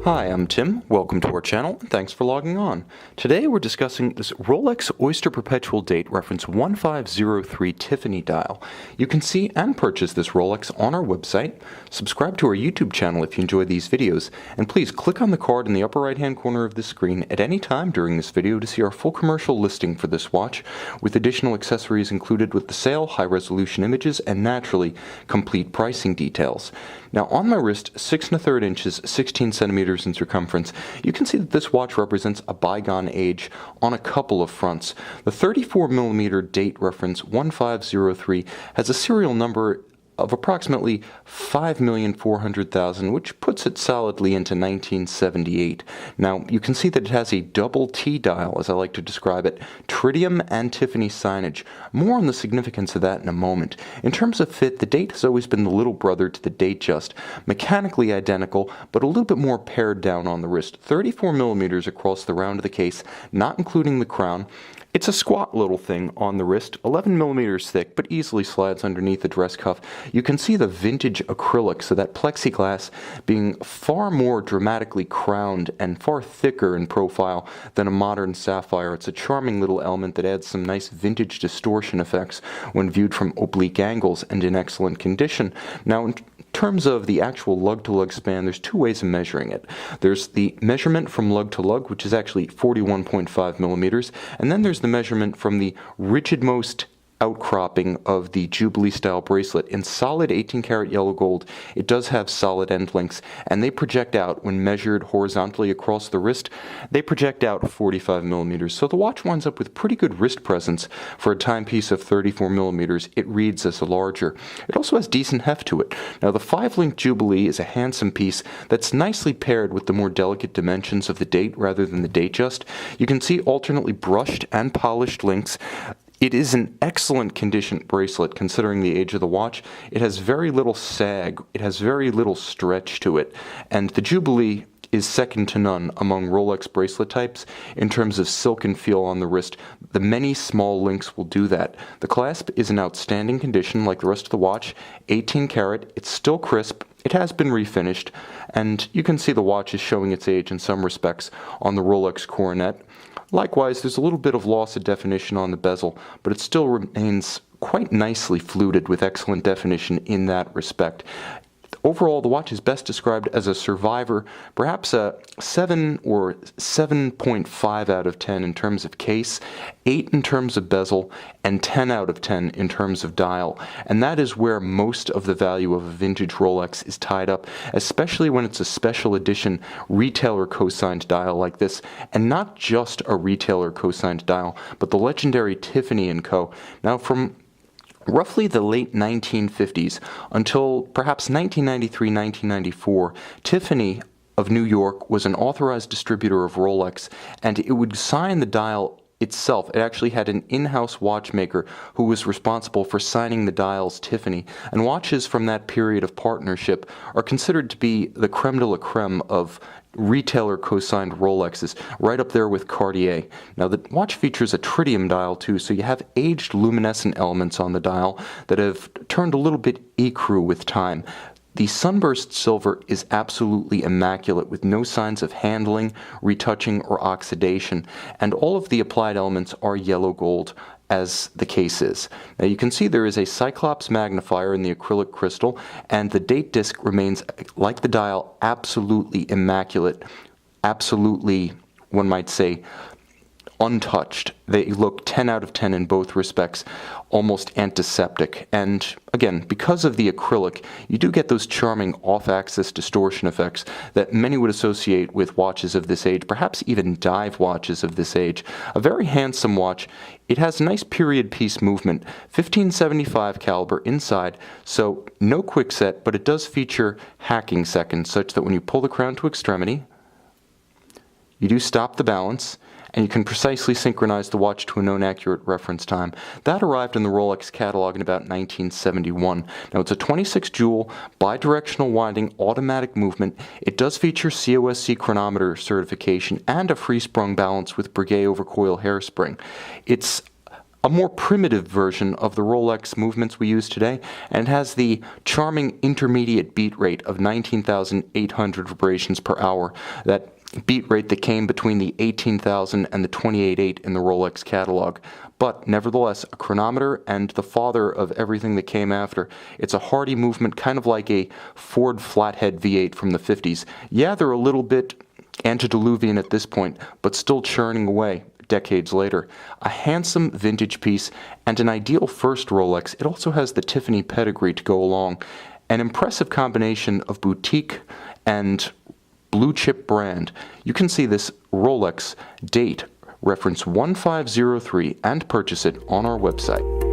Hi, I'm Tim. Welcome to our channel, and thanks for logging on. Today we're discussing this Rolex Oyster Perpetual date reference 1503 Tiffany dial. You can see and purchase this Rolex on our website. Subscribe to our YouTube channel if you enjoy these videos, and please click on the card in the upper right hand corner of the screen at any time during this video to see our full commercial listing for this watch, with additional accessories included with the sale, high resolution images, and naturally complete pricing details. Now on my wrist, 6 1/3 inches, 16 centimeters in circumference, you can see that this watch represents a bygone age on a couple of fronts. The 34mm date reference 1503 has a serial number of approximately 5,400,000, which puts it solidly into 1978. Now, you can see that it has a double T dial, as I like to describe it, tritium and Tiffany signage. More on the significance of that in a moment. In terms of fit, the date has always been the little brother to the Datejust, mechanically identical, but a little bit more pared down on the wrist. 34mm across the round of the case, not including the crown. It's a squat little thing on the wrist, 11mm thick, but easily slides underneath the dress cuff. You can see the vintage acrylic, so that plexiglass being far more dramatically crowned and far thicker in profile than a modern sapphire. It's a charming little element that adds some nice vintage distortion effects when viewed from oblique angles and in excellent condition. Now, in terms of the actual lug-to-lug span, there's two ways of measuring it. There's the measurement from lug to lug, which is actually 41.5mm, and then there's the measurement from the rigid-most outcropping of the Jubilee style bracelet. In solid 18-karat yellow gold, it does have solid end links, and they project out when measured horizontally across the wrist. They project out 45mm, so the watch winds up with pretty good wrist presence for a timepiece of 34mm. It reads as a larger. It also has decent heft to it. Now, the 5-link Jubilee is a handsome piece that's nicely paired with the more delicate dimensions of the date rather than the Datejust. You can see alternately brushed and polished links. It is an excellent condition bracelet considering the age of the watch. It has very little sag, it has very little stretch to it, and the Jubilee is second to none among Rolex bracelet types in terms of silken feel on the wrist. The many small links will do that. The clasp is in outstanding condition like the rest of the watch, 18 karat, it's still crisp, it has been refinished, and you can see the watch is showing its age in some respects on the Rolex coronet. Likewise, there's a little bit of loss of definition on the bezel, but it still remains quite nicely fluted with excellent definition in that respect. Overall, the watch is best described as a survivor, perhaps a 7 or 7.5 out of 10 in terms of case, 8 in terms of bezel, and 10 out of 10 in terms of dial. And that is where most of the value of a vintage Rolex is tied up, especially when it's a special edition retailer co-signed dial like this, and not just a retailer co-signed dial, but the legendary Tiffany and Co. Now, from roughly the late 1950s until perhaps 1993-1994, Tiffany of New York was an authorized distributor of Rolex, and it would sign the dial itself. It actually had an in-house watchmaker who was responsible for signing the dials Tiffany, and watches from that period of partnership are considered to be the creme de la creme of retailer co-signed Rolexes, right up there with Cartier. Now, the watch features a tritium dial too, so you have aged luminescent elements on the dial that have turned a little bit ecru with time. The sunburst silver is absolutely immaculate, with no signs of handling, retouching, or oxidation, and all of the applied elements are yellow gold, as the case is. Now, you can see there is a Cyclops magnifier in the acrylic crystal, and the date disc remains, like the dial, absolutely immaculate, absolutely, one might say, untouched. They look 10 out of 10 in both respects, almost antiseptic. And again, because of the acrylic, you do get those charming off-axis distortion effects that many would associate with watches of this age, perhaps even dive watches of this age. A very handsome watch. It has nice period piece movement, 1575 caliber inside, so no quickset, but it does feature hacking seconds, such that when you pull the crown to extremity, you do stop the balance, and you can precisely synchronize the watch to a known accurate reference time. That arrived in the Rolex catalog in about 1971. Now, it's a 26 jewel, bidirectional winding, automatic movement. It does feature COSC chronometer certification and a free sprung balance with Breguet over coil hairspring. It's a more primitive version of the Rolex movements we use today, and it has the charming intermediate beat rate of 19,800 vibrations per hour. That beat rate that came between the 18,000 and the 28.8 in the Rolex catalog. But nevertheless, a chronometer and the father of everything that came after. It's a hardy movement, kind of like a Ford Flathead V8 from the 50s. Yeah, they're a little bit antediluvian at this point, but still churning away decades later. A handsome vintage piece and an ideal first Rolex. It also has the Tiffany pedigree to go along. An impressive combination of boutique and blue chip brand. You can see this Rolex date reference 1503 and purchase it on our website.